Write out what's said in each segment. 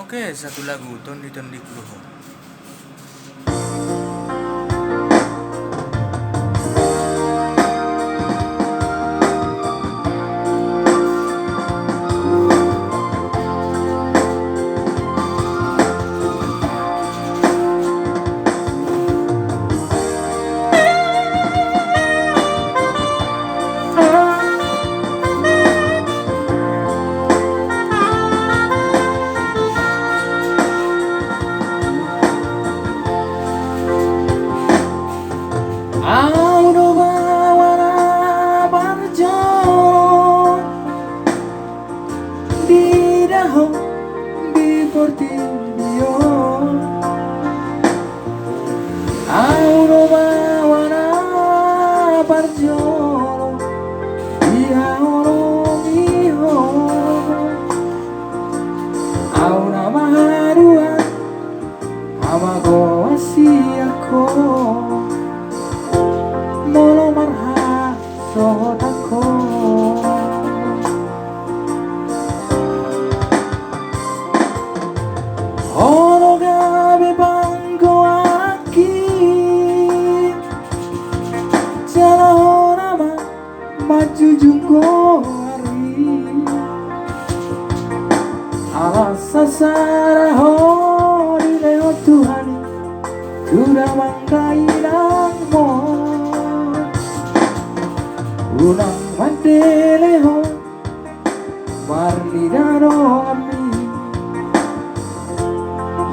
Oke, satu lagu Tondi2 doho. Auno bawana barjo di daho di portillo. Auno bawana barjo di aoro miho. Auna maharua amago asiako. Molo marha sodako Oro gabe bangko aki Jala horama maju jungko hari Alas sasara hori leo Tuhani Sudah mangkai nangmo Ulang mandeleho warni dano ami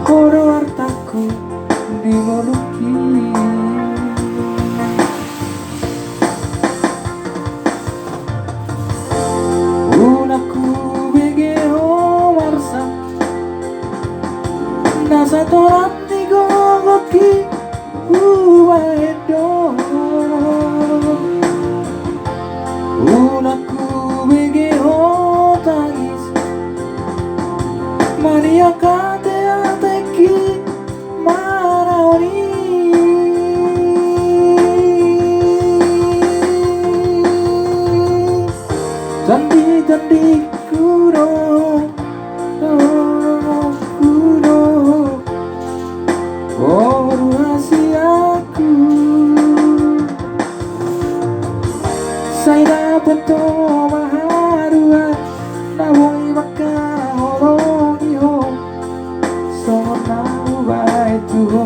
Horo artaku dimoluki Unaku begeho warsa Nasa toram tigo goki Uwaedo Unaku begeho tangis Maria kate ateki maraoni Tandi kudo kudo Boru rahasiaku Saya dapat maharua Nawoi maka holongiho Sonau bai tuho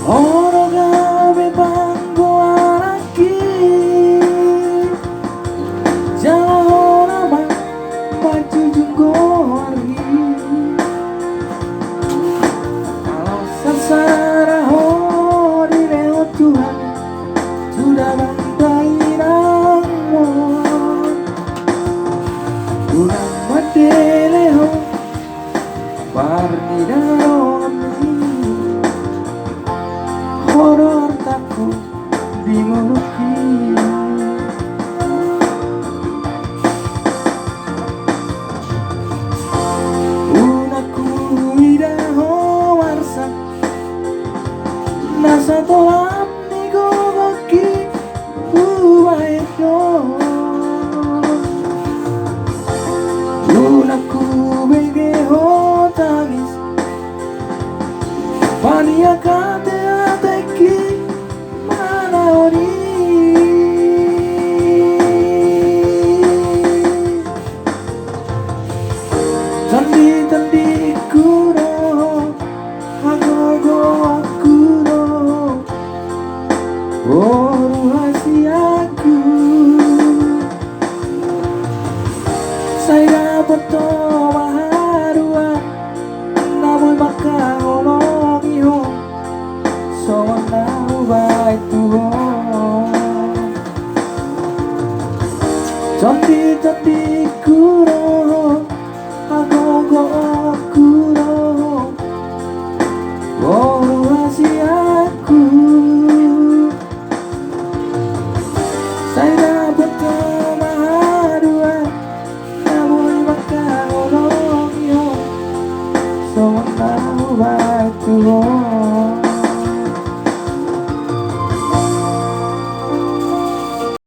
Oro gabe banggo araki Jala horama maju junggo hari Kalau sasara hori leo Tuhan Sudah bantai nangmo Ulang madeleho Barni dano ami Horo artaku dimoluki Unaku idaho warsa Nasa tolam nigo goki Uwaedo Unaku begeho tangis Maria kate ateki manaoni Tandi kudo Hagogo akudo Boru hasiaku Saya dapat maharua Namun maka holongiho Sonau bai tuho Tondi kuro Aku kuro Oh rahasiaku Saya dapat kemaharuan Namun bakal nolong yo So tahu batu